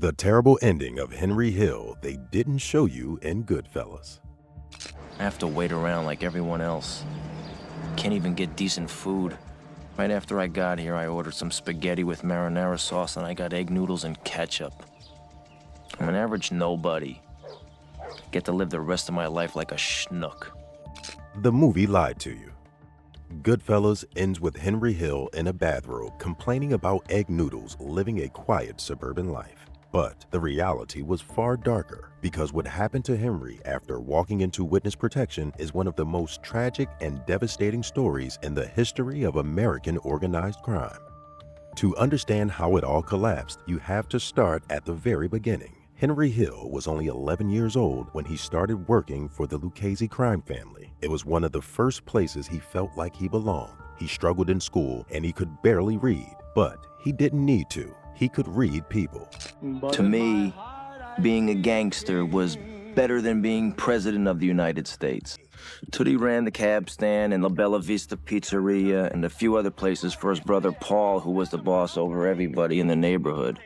The terrible ending of Henry Hill they didn't show you in Goodfellas. I have to wait around like everyone else. Can't even get decent food. Right after I got here, I ordered some spaghetti with marinara sauce and I got egg noodles and ketchup. I'm an average nobody. Get to live the rest of my life like a schnook. The movie lied to you. Goodfellas ends with Henry Hill in a bathrobe complaining about egg noodles living a quiet suburban life. But the reality was far darker, because what happened to Henry after walking into witness protection is one of the most tragic and devastating stories in the history of American organized crime. To understand how it all collapsed, you have to start at the very beginning. Henry Hill was only 11 years old when he started working for the Lucchese crime family. It was one of the first places he felt like he belonged. He struggled in school and he could barely read, but he didn't need to. He could read people. To me, being a gangster was better than being president of the United States. Tootie ran the cab stand and La Bella Vista Pizzeria and a few other places for his brother Paul, who was the boss over everybody in the neighborhood.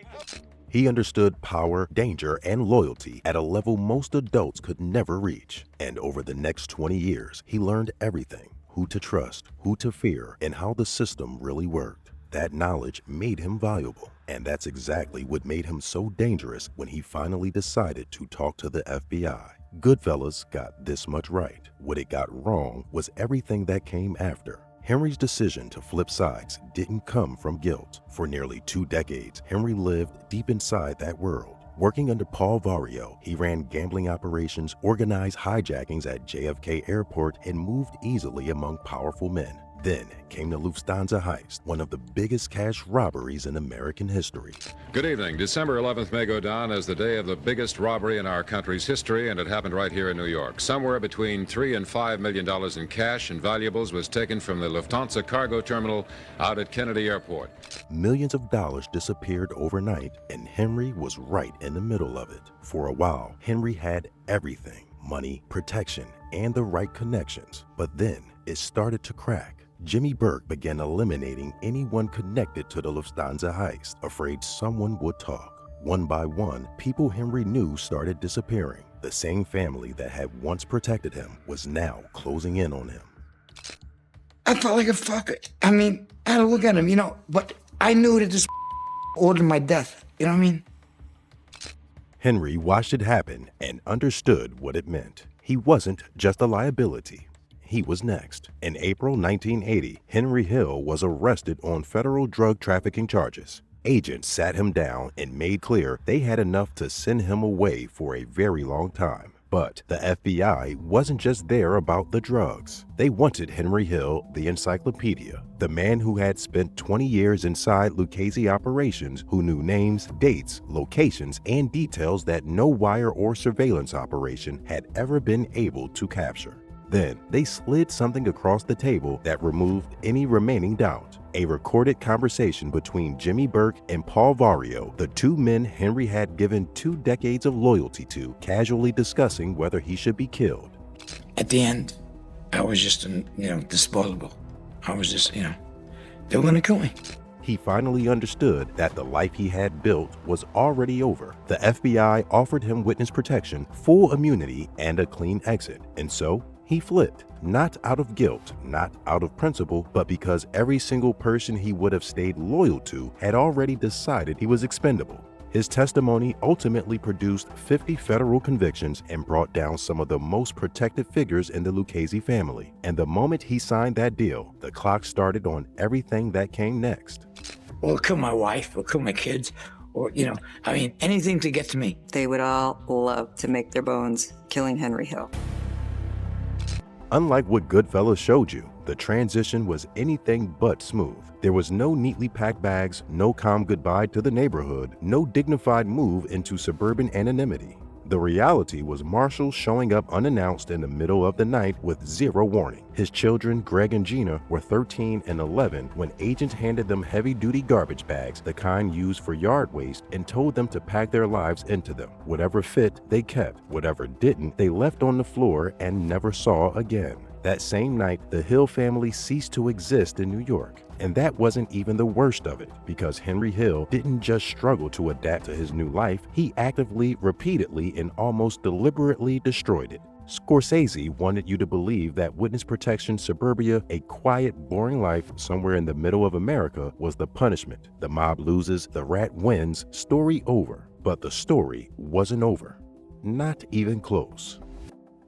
He understood power, danger, and loyalty at a level most adults could never reach. And over the next 20 years, he learned everything: who to trust, who to fear, and how the system really worked. That knowledge made him valuable, and that's exactly what made him so dangerous when he finally decided to talk to the FBI. Goodfellas got this much right. What it got wrong was everything that came after. Henry's decision to flip sides didn't come from guilt. For nearly 2 decades, Henry lived deep inside that world. Working under Paul Vario, he ran gambling operations, organized hijackings at JFK Airport, and moved easily among powerful men. Then came the Lufthansa heist, one of the biggest cash robberies in American history. Good evening. December 11th may go down as the day of the biggest robbery in our country's history, and it happened right here in New York. Somewhere between $3 and $5 million in cash and valuables was taken from the Lufthansa cargo terminal out at Kennedy Airport. Millions of dollars disappeared overnight, and Henry was right in the middle of it. For a while, Henry had everything: money, protection, and the right connections. But then it started to crack. Jimmy Burke began eliminating anyone connected to the Lufthansa heist, afraid someone would talk. One by one, people Henry knew started disappearing. The same family that had once protected him was now closing in on him. I felt like a fucker. I mean, I had to look at him, but I knew that this ordered my death. You know what I mean? Henry watched it happen and understood what it meant. He wasn't just a liability. He was next. In April 1980, Henry Hill was arrested on federal drug trafficking charges. Agents sat him down and made clear they had enough to send him away for a very long time. But the FBI wasn't just there about the drugs. They wanted Henry Hill, the encyclopedia, the man who had spent 20 years inside Lucchese operations, who knew names, dates, locations, and details that no wire or surveillance operation had ever been able to capture. Then they slid something across the table that removed any remaining doubt: a recorded conversation between Jimmy Burke and Paul Vario, the 2 men Henry had given 2 decades of loyalty to, casually discussing whether he should be killed. At the end, I was just, disposable. I was just, they were gonna kill me. He finally understood that the life he had built was already over. The FBI offered him witness protection, full immunity, and a clean exit. And so he flipped, not out of guilt, not out of principle, but because every single person he would have stayed loyal to had already decided he was expendable. His testimony ultimately produced 50 federal convictions and brought down some of the most protected figures in the Lucchese family. And the moment he signed that deal, the clock started on everything that came next. Or kill my wife, or kill my kids, or, anything to get to me. They would all love to make their bones killing Henry Hill. Unlike what Goodfellas showed you, the transition was anything but smooth. There was no neatly packed bags, no calm goodbye to the neighborhood, no dignified move into suburban anonymity. The reality was Marshall showing up unannounced in the middle of the night with zero warning. His children, Greg and Gina, were 13 and 11 when agents handed them heavy-duty garbage bags, the kind used for yard waste, and told them to pack their lives into them. Whatever fit, they kept. Whatever didn't, they left on the floor and never saw again. That same night, the Hill family ceased to exist in New York. And that wasn't even the worst of it, because Henry Hill didn't just struggle to adapt to his new life, he actively, repeatedly, and almost deliberately destroyed it. Scorsese wanted you to believe that witness protection suburbia, a quiet, boring life somewhere in the middle of America, was the punishment. The mob loses, the rat wins, story over. But the story wasn't over. Not even close.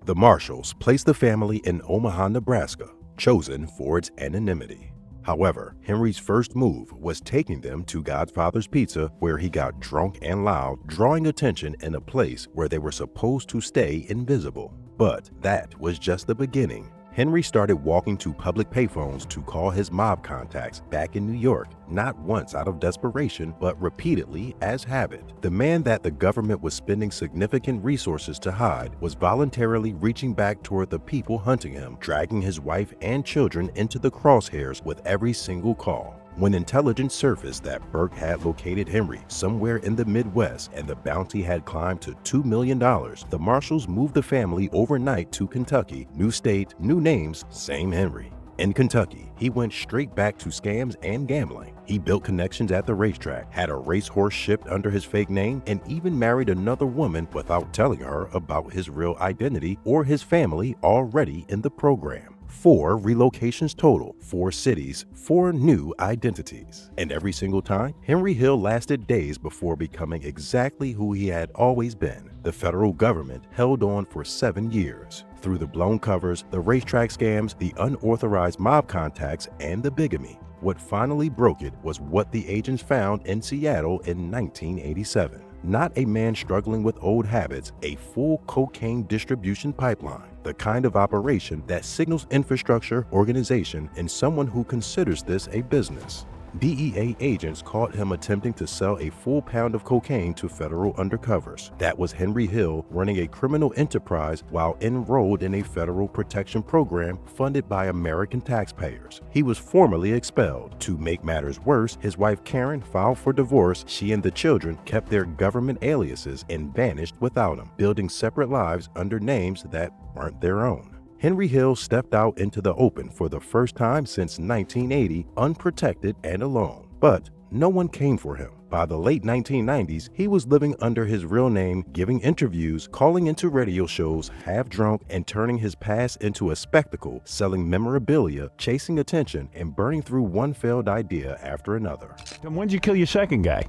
The Marshalls placed the family in Omaha, Nebraska, chosen for its anonymity. However, Henry's first move was taking them to Godfather's Pizza, where he got drunk and loud, drawing attention in a place where they were supposed to stay invisible. But that was just the beginning. Henry started walking to public payphones to call his mob contacts back in New York, not once out of desperation, but repeatedly as habit. The man that the government was spending significant resources to hide was voluntarily reaching back toward the people hunting him, dragging his wife and children into the crosshairs with every single call. When intelligence surfaced that Burke had located Henry somewhere in the Midwest and the bounty had climbed to $2 million, the Marshalls moved the family overnight to Kentucky. New state, new names, same Henry. In Kentucky, he went straight back to scams and gambling. He built connections at the racetrack, had a racehorse shipped under his fake name, and even married another woman without telling her about his real identity or his family already in the program. 4 relocations total, 4 cities, 4 new identities. And every single time, Henry Hill lasted days before becoming exactly who he had always been. The federal government held on for 7 years. Through the blown covers, the racetrack scams, the unauthorized mob contacts, and the bigamy. What finally broke it was what the agents found in Seattle in 1987. Not a man struggling with old habits, a full cocaine distribution pipeline. The kind of operation that signals infrastructure, organization, and someone who considers this a business. DEA agents caught him attempting to sell a full pound of cocaine to federal undercovers. That was Henry Hill running a criminal enterprise while enrolled in a federal protection program funded by American taxpayers. He was formally expelled. To make matters worse, his wife Karen filed for divorce. She and the children kept their government aliases and vanished without him, building separate lives under names that weren't their own. Henry Hill stepped out into the open for the first time since 1980, unprotected and alone. But no one came for him. By the late 1990s, he was living under his real name, giving interviews, calling into radio shows, half drunk, and turning his past into a spectacle, selling memorabilia, chasing attention, and burning through one failed idea after another. And when did you kill your second guy?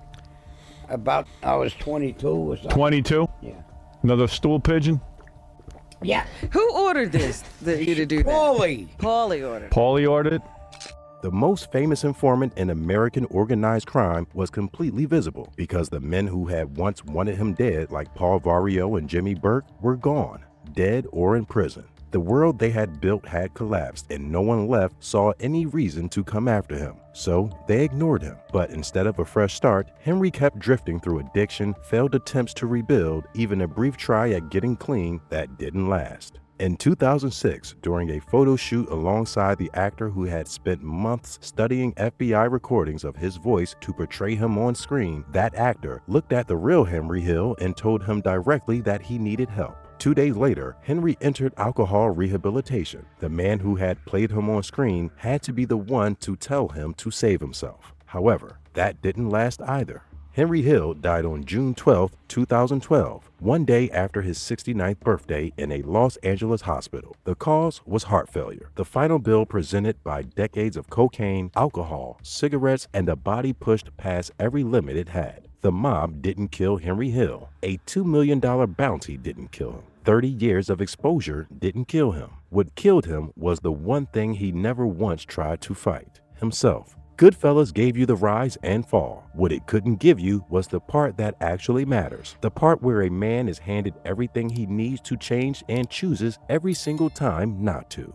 I was 22 or something. 22? Yeah. Another stool pigeon? Yeah. Who ordered this, you to do that? Paulie ordered. Paulie ordered it? The most famous informant in American organized crime was completely visible because the men who had once wanted him dead, like Paul Vario and Jimmy Burke, were gone, dead or in prison. The world they had built had collapsed, and no one left saw any reason to come after him. So they ignored him. But instead of a fresh start, Henry kept drifting through addiction, failed attempts to rebuild, even a brief try at getting clean that didn't last. In 2006, during a photo shoot alongside the actor who had spent months studying FBI recordings of his voice to portray him on screen, that actor looked at the real Henry Hill and told him directly that he needed help. 2 days later, Henry entered alcohol rehabilitation. The man who had played him on screen had to be the one to tell him to save himself. However, that didn't last either. Henry Hill died on June 12, 2012, one day after his 69th birthday in a Los Angeles hospital. The cause was heart failure. The final bill presented by decades of cocaine, alcohol, cigarettes, and a body pushed past every limit it had. The mob didn't kill Henry Hill. A $2 million bounty didn't kill him. 30 years of exposure didn't kill him. What killed him was the one thing he never once tried to fight: himself. Goodfellas gave you the rise and fall. What it couldn't give you was the part that actually matters. The part where a man is handed everything he needs to change and chooses every single time not to.